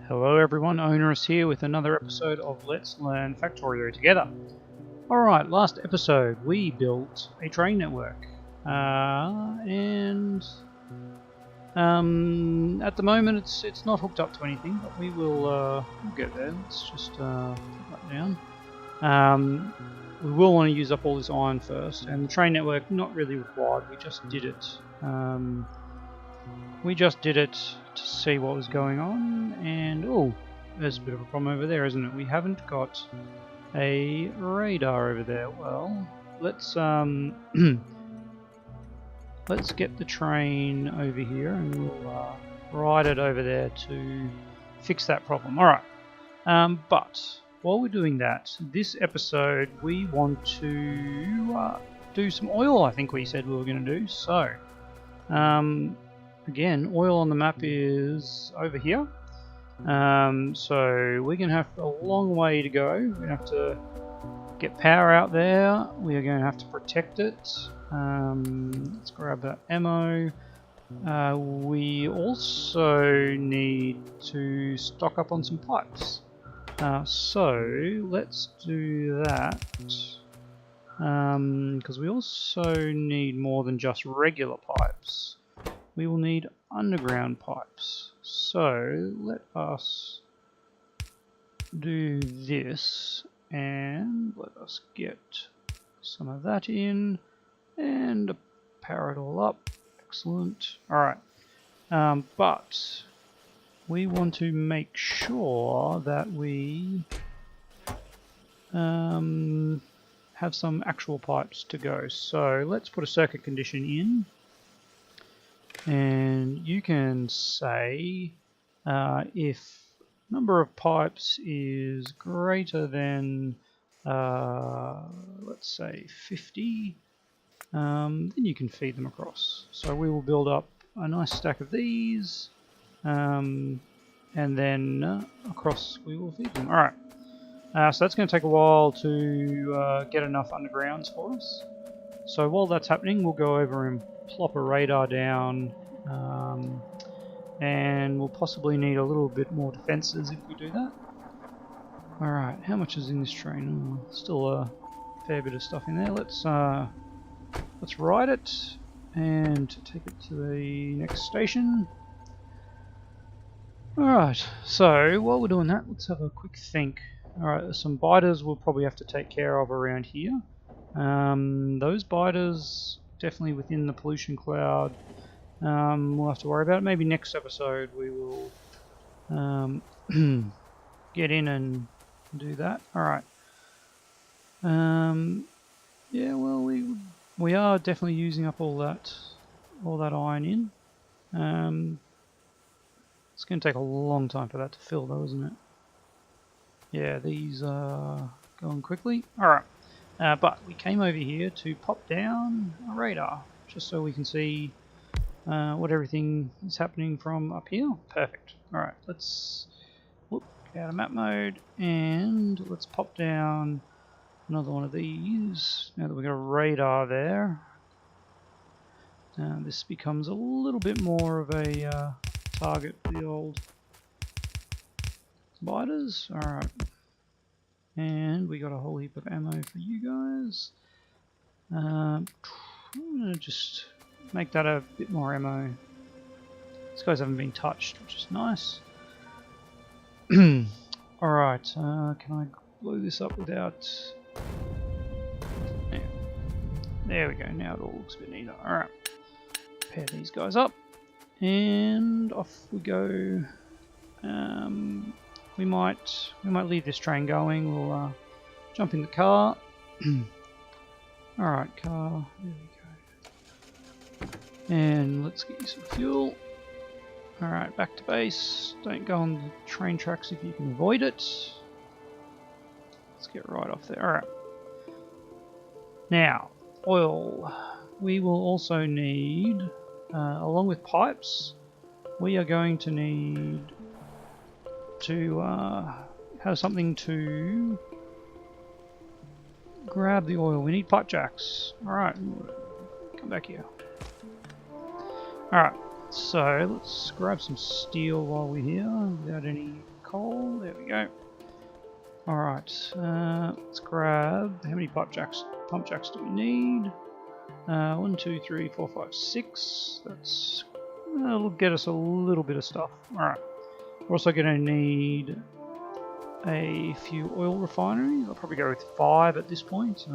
Hello everyone, Onerous here with another episode of Let's Learn Factorio together. Alright, last episode we built a train network. And at the moment it's not hooked up to anything, but we will we'll get there. Let's just put that down. We will want to use up all this iron first, and the train network not really required, we just did it. We just did it to see what was going on, and oh, there's a bit of a problem over there, isn't it? We haven't got a radar over there. Well, let's let's get the train over here, and we'll ride it over there to fix that problem. All right, but while we're doing that, this episode we want to do some oil. I think we said we were going to do so. Again, oil on the map is over here, so we're going to have a long way to go. We're going to have to get power out there. We are going to have to protect it. Let's grab that ammo. We also need to stock up on some pipes. So let's do that, because we also need more than just regular pipes. We will need underground pipes. So let us do this and let us get some of that in and power it all up. Excellent. Alright. But we want to make sure that we have some actual pipes to go. So let's put a circuit condition in. And you can say if number of pipes is greater than let's say 50, then you can feed them across. So we will build up a nice stack of these, and then across we will feed them. Alright, so that's going to take a while to get enough undergrounds for us. So while that's happening, we'll go over and plop a radar down, and we'll possibly need a little bit more defences if we do that. Alright, how much is in this train? Oh, still a fair bit of stuff in there. Let's ride it and take it to the next station. Alright, so while we're doing that, let's have a quick think. Alright, there's some biters we'll probably have to take care of around here. Those biters definitely within the pollution cloud. We'll have to worry about it. Maybe next episode we will get in and do that. Alright. Yeah, well we are definitely using up all that iron in. It's going to take a long time for that to fill though, isn't it? Yeah, these are going quickly. Alright. But we came over here to pop down a radar, just so we can see what everything is happening from up here. Perfect. Alright, let's get out of map mode, and let's pop down another one of these. Now that we've got a radar there, this becomes a little bit more of a target for the old spiders. Alright. And we got a whole heap of ammo for you guys. I'm going to just make that a bit more ammo. These guys haven't been touched, which is nice. Alright, can I blow this up without... Yeah. There we go, now it all looks a bit neater. Alright, pair these guys up, and off we go. We might leave this train going. We'll jump in the car. Alright, car, there we go. And let's get you some fuel. Alright, back to base. Don't go on the train tracks if you can avoid it. Let's get right off there. Alright. Now, oil. We will also need, along with pipes, we are going to need to have something to grab the oil. We need pipe jacks. Alright, come back here. Alright, so let's grab some steel while we're here without any coal. There we go. Alright, let's grab, how many pump jacks do we need? 1, 2, 3, 4, 5, 6. That'll get us a little bit of stuff. Alright, we're also going to need a few oil refineries. I'll probably go with 5 at this point.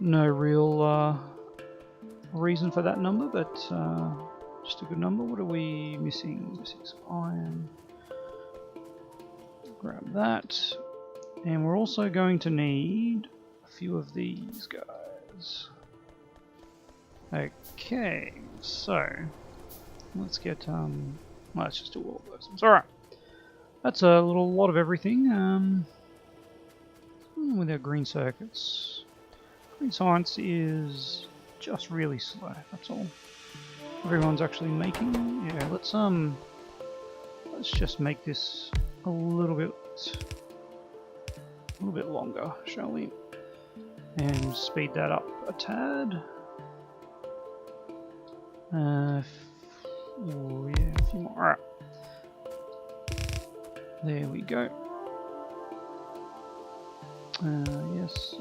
No real reason for that number, but just a good number. What are we missing? Missing some iron. Grab that. And we're also going to need a few of these guys. Okay, so let's get let's just do all of those. Alright. That's a lot of everything. With our green circuits. Green science is just really slow, that's all. Everyone's actually making. Yeah, let's just make this a little bit longer, shall we? And speed that up a tad. Oh yeah, a few more. Alright. There we go. Yes.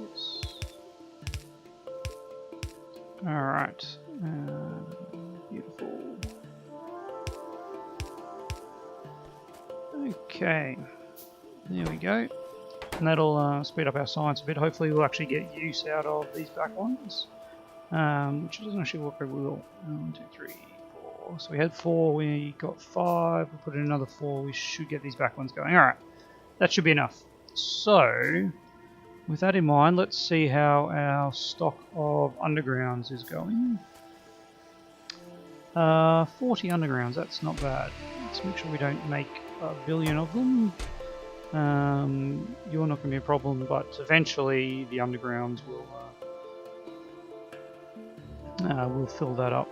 Alright. Beautiful. Okay. There we go. And that'll speed up our science a bit. Hopefully we'll actually get use out of these back ones. Which doesn't actually work very well. 1, 2, 3, 4. So we had 4, we got 5. We'll put in another 4. We should get these back ones going. Alright. That should be enough. So, with that in mind, let's see how our stock of undergrounds is going. 40 undergrounds, that's not bad. Let's make sure we don't make a billion of them. You're not going to be a problem, but eventually the undergrounds will fill that up.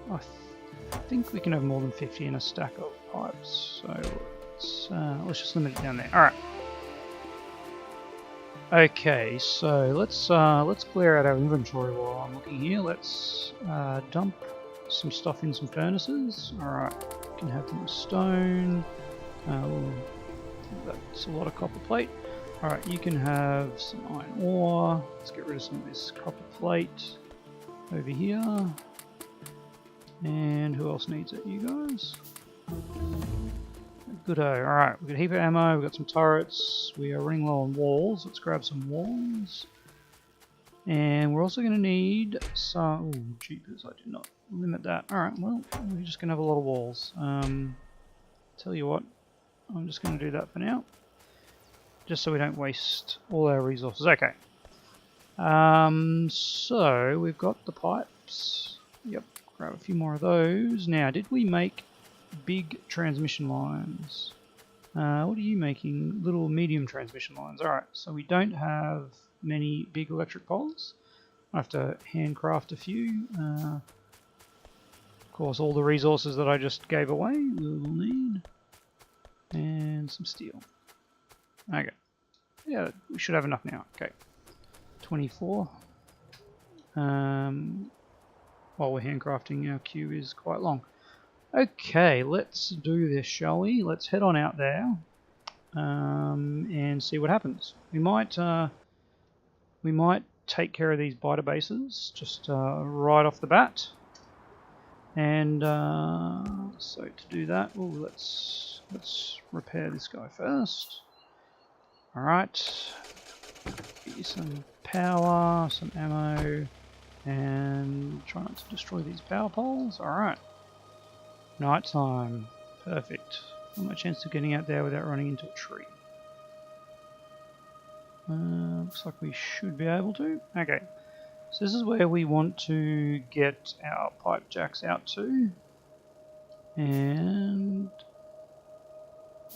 I think we can have more than 50 in a stack of pipes, so let's just limit it down there. Alright. Okay, so let's clear out our inventory while I'm looking here. Let's dump some stuff in some furnaces. Alright, we can have some stone. That's a lot of copper plate. Alright, you can have some iron ore. Let's get rid of some of this copper plate over here. And who else needs it? You guys? Good-o. Alright, we've got a heap of ammo, we've got some turrets, we are running low on walls. Let's grab some walls. And we're also going to need some... Oh, jeepers, I did not limit that. Alright, well, we're just going to have a lot of walls. Tell you what, I'm just going to do that for now. Just so we don't waste all our resources. Okay. So, we've got the pipes. Yep, grab a few more of those. Now, did we make big transmission lines? What are you making? Little medium transmission lines. Alright, so we don't have many big electric poles. I have to handcraft a few. Of course, all the resources that I just gave away we will need. And some steel. Okay. Yeah, we should have enough now. Okay. 24. While we're handcrafting, our queue is quite long. Okay, let's do this, shall we? Let's head on out there and see what happens. We might take care of these biter bases just right off the bat. And so to do that, let's repair this guy first. All right, get you some power, some ammo, and try not to destroy these power poles. All right. Nighttime. Perfect. Not much chance of getting out there without running into a tree. Looks like we should be able to. Okay. So this is where we want to get our pipe jacks out to. And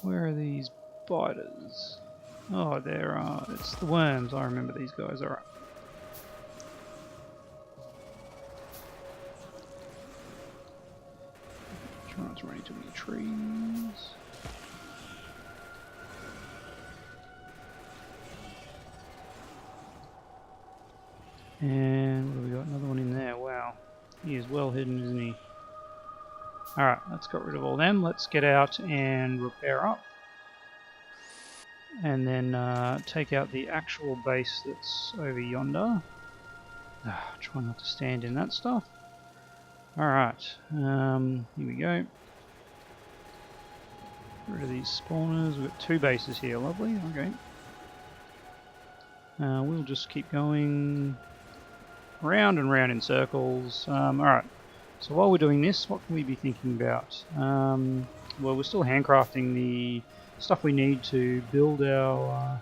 where are these biters? Oh, it's the worms. I remember these guys. Alright. Try not to run into any trees. And what have we got? Another one in there. Wow. He is well hidden, isn't he? Alright, let's get rid of all them. Let's get out and repair up. And then take out the actual base that's over yonder. Try not to stand in that stuff. Alright, here we go. Get rid of these spawners. We've got 2 bases here, lovely, okay. We'll just keep going round and round in circles. Alright, so while we're doing this, what can we be thinking about? Well, we're still handcrafting the stuff we need to build our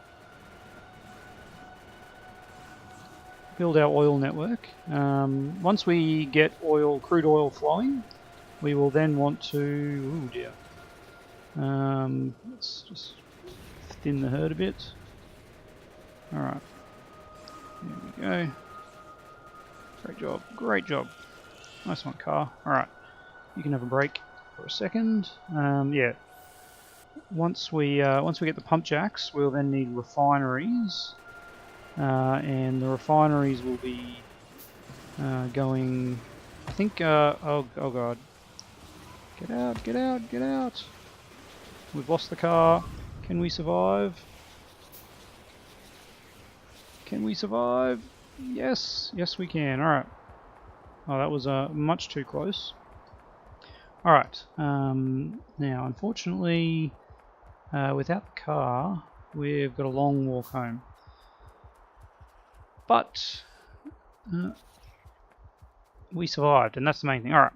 oil network. Once we get crude oil flowing, we will then want to... oh dear. Let's just thin the herd a bit. Alright. There we go. Great job. Great job. Nice one, car. Alright. You can have a break for a second. Yeah. Once we get the pump jacks, we'll then need refineries. And the refineries will be going, I think, oh god. Get out, get out, get out! We've lost the car. Can we survive? Can we survive? Yes, yes we can. Alright. Oh, that was much too close. Alright, now unfortunately, without the car, we've got a long walk home. But we survived, and that's the main thing. Alright.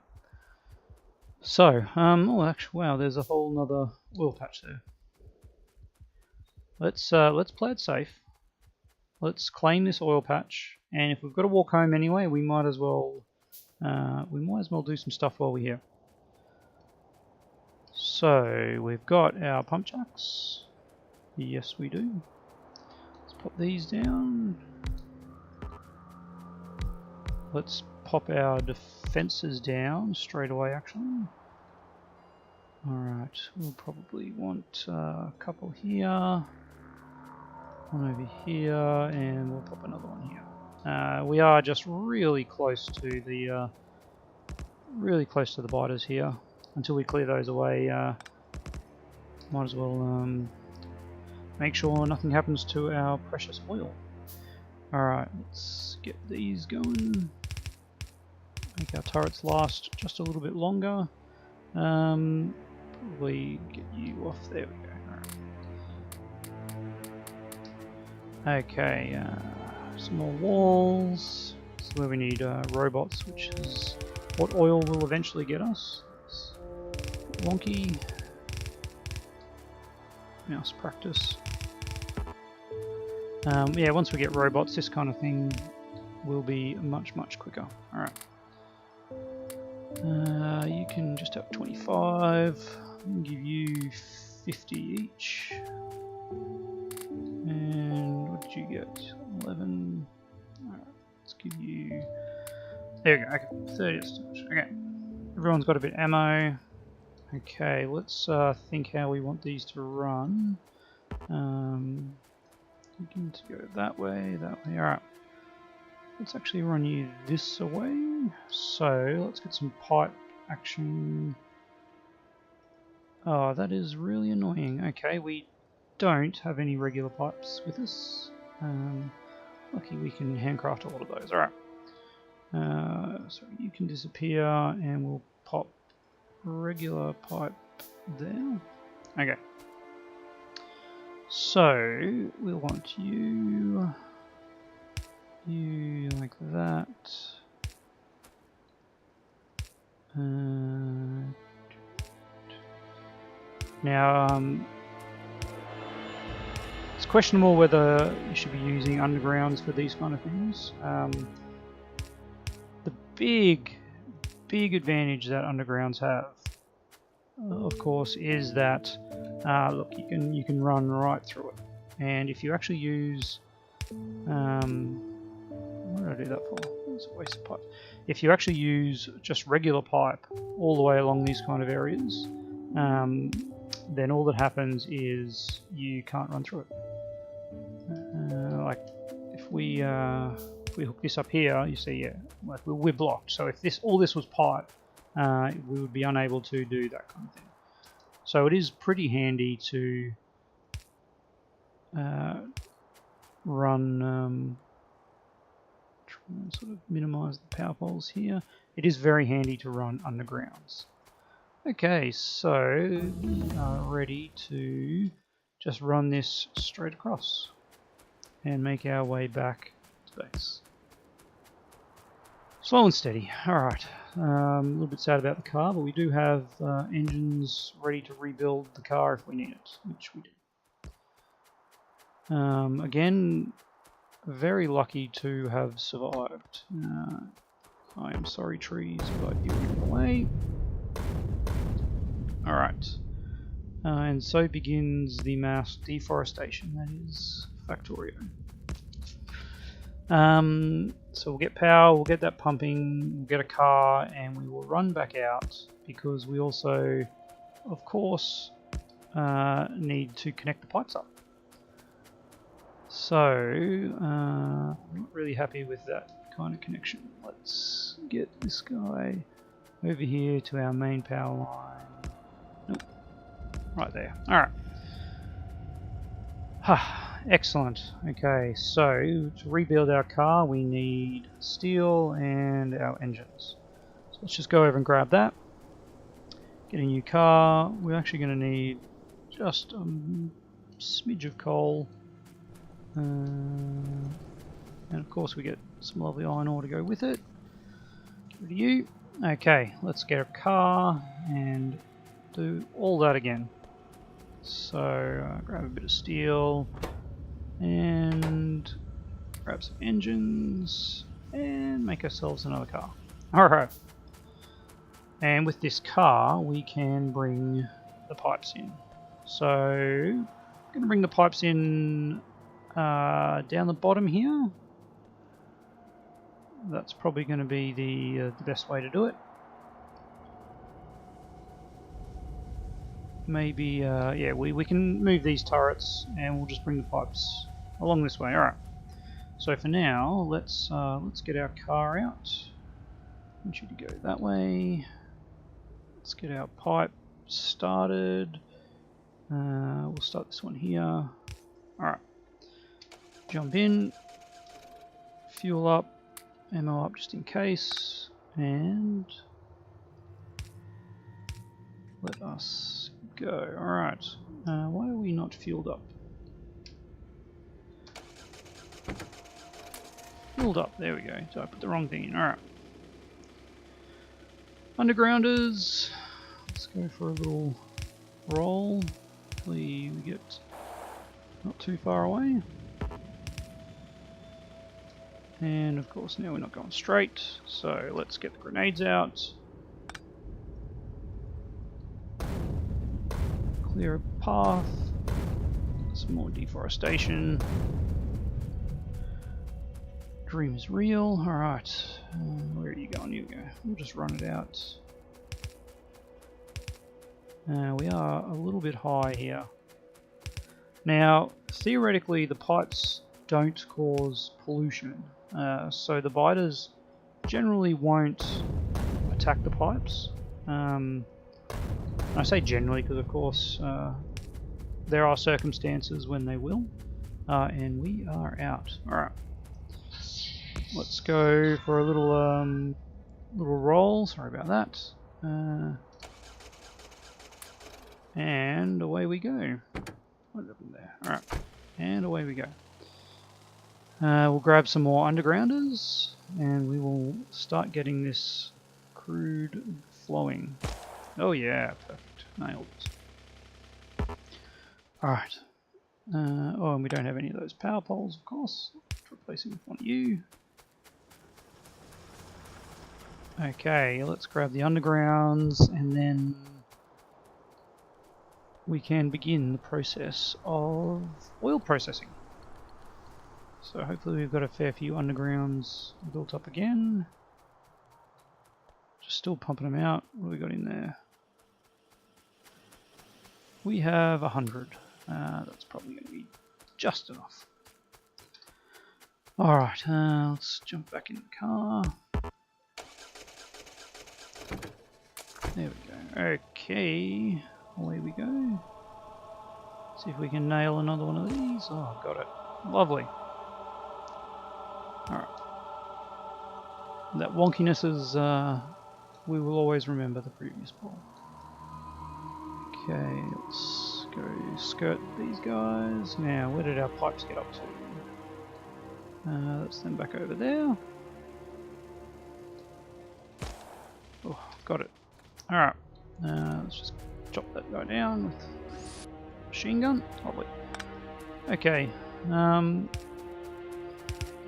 So, oh actually, wow, there's a whole nother oil patch there. Let's play it safe. Let's claim this oil patch, and if we've got to walk home anyway, we might as well do some stuff while we're here. So we've got our pump jacks. Yes, we do. Let's pop these down. Let's pop our defences down straight away, actually. Alright, we'll probably want a couple here, one over here, and we'll pop another one here. We are just really close to the biters here. Until we clear those away, might as well make sure nothing happens to our precious oil. Alright, let's get these going. Make our turrets last just a little bit longer. Probably get you off. There we go. Alright. Okay, some more walls. This is where we need robots, which is what oil will eventually get us. It's wonky. Mouse practice. Yeah, once we get robots, this kind of thing will be much, much quicker. Alright. You can just have 25. I'll give you 50 each. And what did you get? 11. Alright, let's give you... there we go, okay, 30. Okay, everyone's got a bit of ammo. Okay, let's think how we want these to run. We can go that way, alright. Let's actually run you this away. So, let's get some pipe action. Oh, that is really annoying. Okay, we don't have any regular pipes with us. Lucky we can handcraft a lot of those. Alright. So you can disappear and we'll pop regular pipe there. Okay. So, we'll want you like that. Now, it's questionable whether you should be using undergrounds for these kind of things. The big advantage that undergrounds have, of course, is that look, you can run right through it, and if you actually use what did I do that for? It's a waste of pipe. If you actually use just regular pipe all the way along these kind of areas, then all that happens is you can't run through it. Like if we if we hook this up here, you see, yeah, like we're blocked. So if all this was pipe, we would be unable to do that kind of thing. So it is pretty handy to run. Try and sort of minimize the power poles here. It is very handy to run undergrounds. Okay, so we are ready to just run this straight across and make our way back to base. Slow and steady. Alright, a little bit sad about the car, but we do have engines ready to rebuild the car if we need it, which we do. Again, very lucky to have survived. I am sorry, trees, but you're in the way. Alright. And so begins the mass deforestation, that is Factorio. So we'll get power, we'll get that pumping, we'll get a car, and we will run back out because we also, of course, need to connect the pipes up. So, I'm not really happy with that kind of connection. Let's get this guy over here to our main power line. Nope. Right there. Alright. Excellent. Okay, so to rebuild our car we need steel and our engines. So let's just go over and grab that. Get a new car. We're actually going to need just a smidge of coal. And of course we get some lovely iron ore to go with it. Get rid of you. Okay, let's get a car and do all that again. So grab a bit of steel and grab some engines and make ourselves another car. Alright. And with this car we can bring the pipes in. So I'm going to bring the pipes in down the bottom here. That's probably going to be the best way to do it. Maybe, yeah, we can move these turrets and we'll just bring the pipes along this way. Alright. So for now, let's get our car out. I want you to go that way. Let's get our pipe started. We'll start this one here. Alright. Jump in. Fuel up. Ammo up just in case. And let us go. Alright. Why are we not fueled up? Fueled up. There we go. So I put the wrong thing in. Alright. Undergrounders. Let's go for a little roll. Hopefully we get not too far away. And of course now we're not going straight. So let's get the grenades out. Clear a path. Some more deforestation. Dream is real. Alright. Where are you going? Here we go. We'll just run it out. We are a little bit high here. Now, theoretically the pipes don't cause pollution. So the biters generally won't attack the pipes. I say generally because of course there are circumstances when they will. And we are out. Alright. Let's go for a little roll. Sorry about that. And away we go. What happened there? Alright. And away we go. We'll grab some more undergrounders and we will start getting this crude flowing. Oh yeah, perfect. Nailed it. Alright. Oh, and we don't have any of those power poles, of course. Let's replace them with one of you. Okay, let's grab the undergrounds and then we can begin the process of oil processing. So hopefully we've got a fair few undergrounds built up again. Just still pumping them out. What have we got in there? We have 100. That's probably going to be just enough. Alright, let's jump back in the car. There we go. Okay, away we go. See if we can nail another one of these. Oh, got it. Lovely. Alright. That wonkiness is, we will always remember the previous ball. Okay, let's go skirt these guys. Now, where did our pipes get up to? That's them back over there. Oh, got it. Alright, let's just chop that guy down with machine gun. Lovely. Okay, now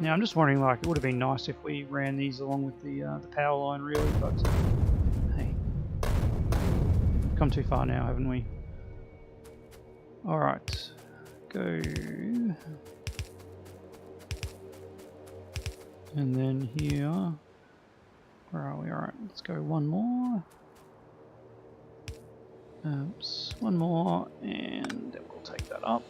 I'm just wondering, like, it would have been nice if we ran these along with the power line, really, but hey, come too far now, haven't we? Alright, go, and then here, where are we? Alright, let's go one more. Oops, one more, and then we'll take that up.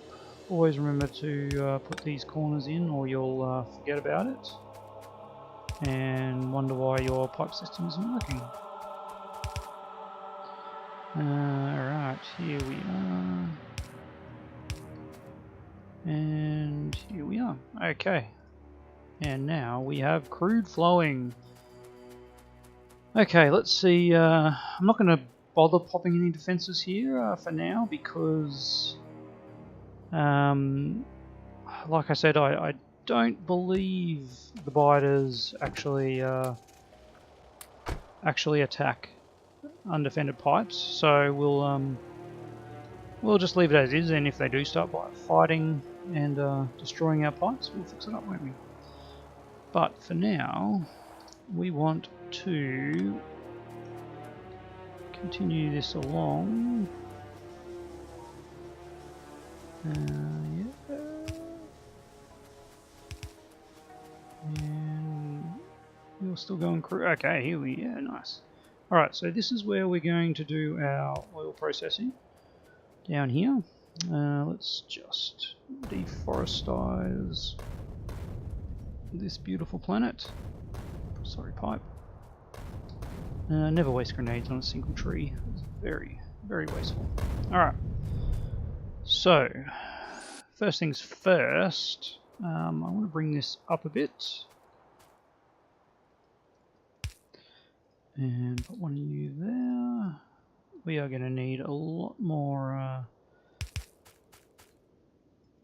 Always remember to put these corners in or you'll forget about it and wonder why your pipe system isn't working. Alright, here we are. And here we are. Okay. And now we have crude flowing. Okay, let's see. I'm not going to bother popping any defenses here for now because, like I said, I don't believe the biters actually attack undefended pipes. So we'll just leave it as is, and if they do start by fighting and destroying our pipes, we'll fix it up, won't we? But for now, we want to continue this along. Yeah. And we're still going crude. Okay, here we are. Nice. Alright, so this is where we're going to do our oil processing. Down here. Let's just deforestize this beautiful planet. Sorry, pipe. Never waste grenades on a single tree. It's very, very wasteful. Alright. So, first things first, I want to bring this up a bit. And put one of you there. We are going to need a lot more...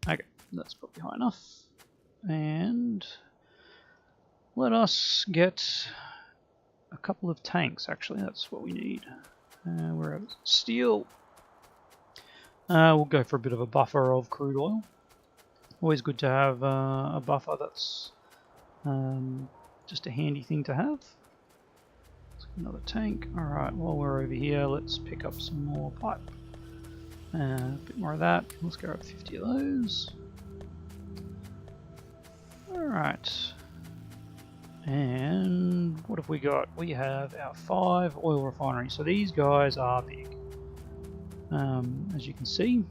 Okay, that's probably high enough. And let us get a couple of tanks, actually. That's what we need. Where is it? Steel. We'll go for a bit of a buffer of crude oil. Always good to have a buffer. That's just a handy thing to have. Let's get another tank. Alright, while we're over here, let's pick up some more pipe. A bit more of that. Let's go up 50 of those. Alright. And what have we got? We have our 5 oil refineries. So these guys are big, as you can see.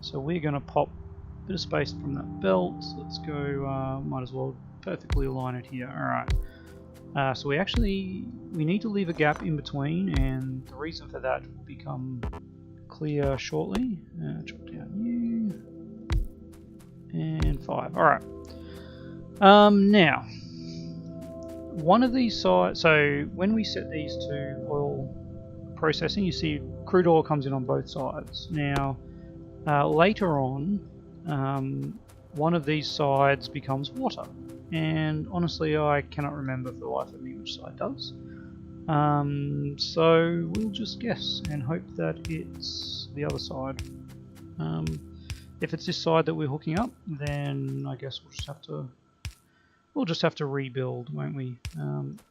So we're going to pop a bit of space from that belt. Let's go, might as well perfectly align it here. Alright. So we need to leave a gap in between, and the reason for that will become clear shortly. Drop down you. And 5. Alright. Now, one of these sides, so when we set these to oil processing, you see crude oil comes in on both sides. Now, later on, one of these sides becomes water. And honestly, I cannot remember for the life of me which side does. So we'll just guess and hope that it's the other side. If it's this side that we're hooking up, then I guess we'll just have to rebuild, won't we?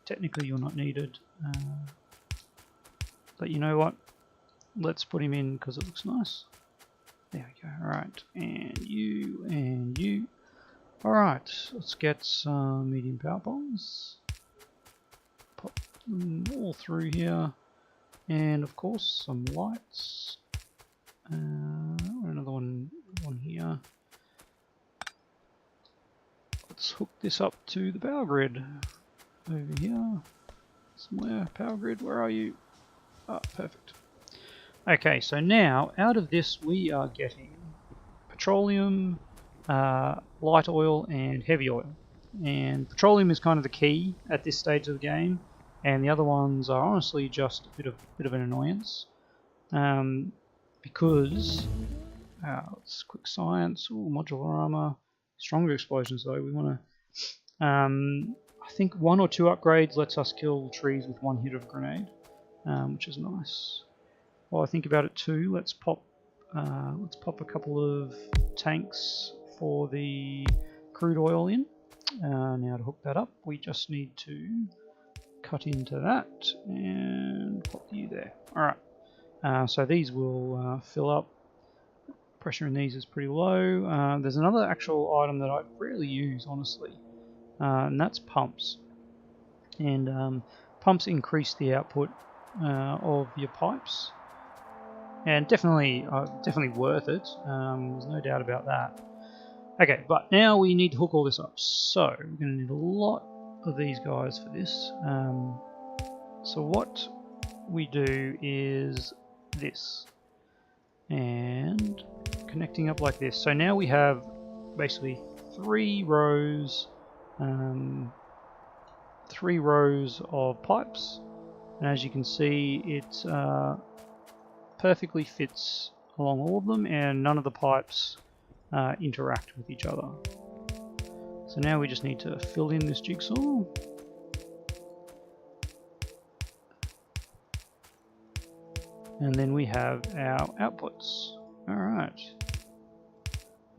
Technically you're not needed, but you know what? Let's put him in because it looks nice. There we go. Alright, and you. Alright, let's get some medium power bombs. Pop them all through here. And of course, some lights. Another one here. let's hook this up to the power grid. Over here. Somewhere. Power grid, where are you? Ah, perfect. Okay, so now out of this we are getting petroleum, light oil and heavy oil. And petroleum is kind of the key at this stage of the game, and the other ones are honestly just a bit of an annoyance. Because it's quick science, modular armor, stronger explosions though. We want to. I think 1 or 2 upgrades lets us kill trees with 1 hit of a grenade, which is nice. While I think about it too, let's pop a couple of tanks for the crude oil in. Now to hook that up, we just need to cut into that and pop you there. Alright, so these will fill up. Pressure in these is pretty low. There's another actual item that I rarely use, honestly, and that's pumps. And pumps increase the output of your pipes. And definitely worth it. There's no doubt about that. Okay, but now we need to hook all this up. So we're going to need a lot of these guys for this. So what we do is this, and connecting up like this. So now we have basically 3 rows, 3 rows of pipes, and as you can see, it perfectly fits along all of them, and none of the pipes interact with each other. So now we just need to fill in this jigsaw. And then we have our outputs. Alright.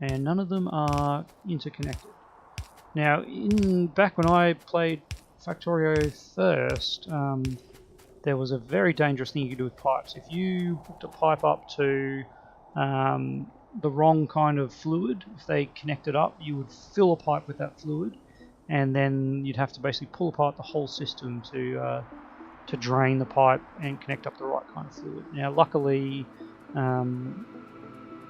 And none of them are interconnected. Now, back when I played Factorio first, there was a very dangerous thing you could do with pipes. If you hooked a pipe up to the wrong kind of fluid, if they connected up, you would fill a pipe with that fluid, and then you'd have to basically pull apart the whole system to drain the pipe and connect up the right kind of fluid. Now, luckily,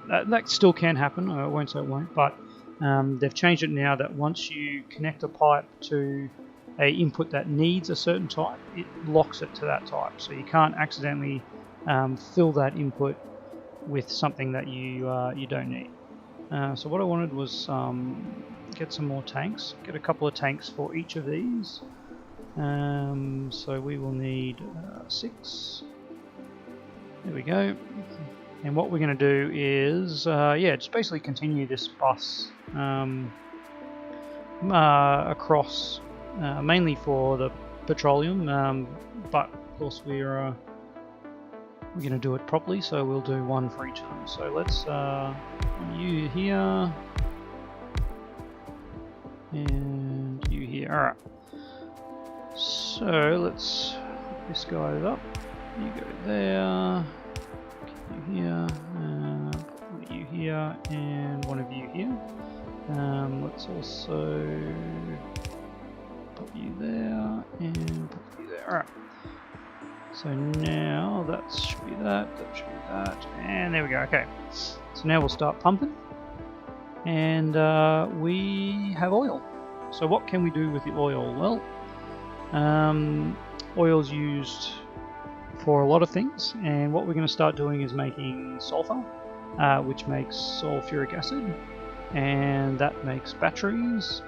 that still can happen. I won't say it won't, but they've changed it now that once you connect a pipe to a input that needs a certain type, it locks it to that type. So you can't accidentally fill that input with something that you don't need. So what I wanted was get some more tanks. Get a couple of tanks for each of these. So we will need 6. There we go. And what we're going to do is, just basically continue this bus across, mainly for the petroleum, but of course we're going to do it properly, so we'll do 1 for each of them. So let's you here and you here. Alright. So let's hook this guy up. You go there. Get you here. Put 1 of you here and 1 of you here. Let's also put you there and put you there. Alright. So now that should be that should be that, and there we go. Okay. So now we'll start pumping. And we have oil. So what can we do with the oil? Well, oil's used for a lot of things, and what we're going to start doing is making sulfur, which makes sulfuric acid, and that makes batteries,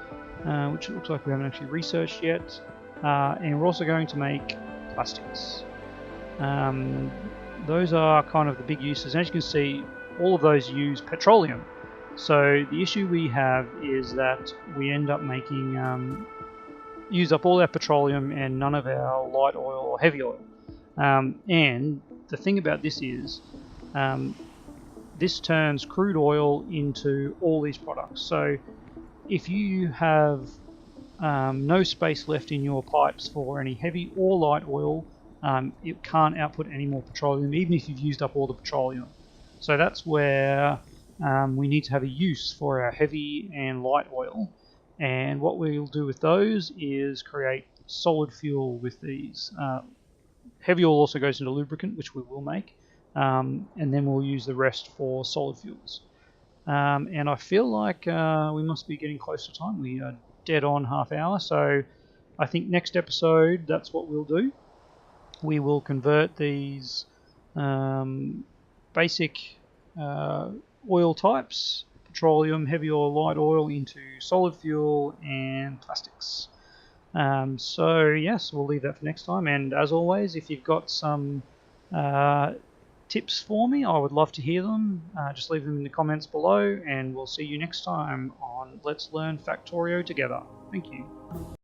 which it looks like we haven't actually researched yet, and we're also going to make plastics. Those are kind of the big uses. As you can see, all of those use petroleum. So the issue we have is that we end up making use up all our petroleum and none of our light oil or heavy oil. And the thing about this is this turns crude oil into all these products. So if you have no space left in your pipes for any heavy or light oil, it can't output any more petroleum, even if you've used up all the petroleum. So that's where we need to have a use for our heavy and light oil. And what we'll do with those is create solid fuel with these. Heavy oil also goes into lubricant, which we will make, and then we'll use the rest for solid fuels. And I feel like we must be getting close to time. We dead on half hour. So I think next episode, that's what we'll do. We will convert these basic oil types, petroleum, heavy oil, light oil, into solid fuel and plastics. So yes, we'll leave that for next time. And as always, if you've got some tips for me, I would love to hear them. Just leave them in the comments below, and we'll see you next time on Let's Learn Factorio together. Thank you.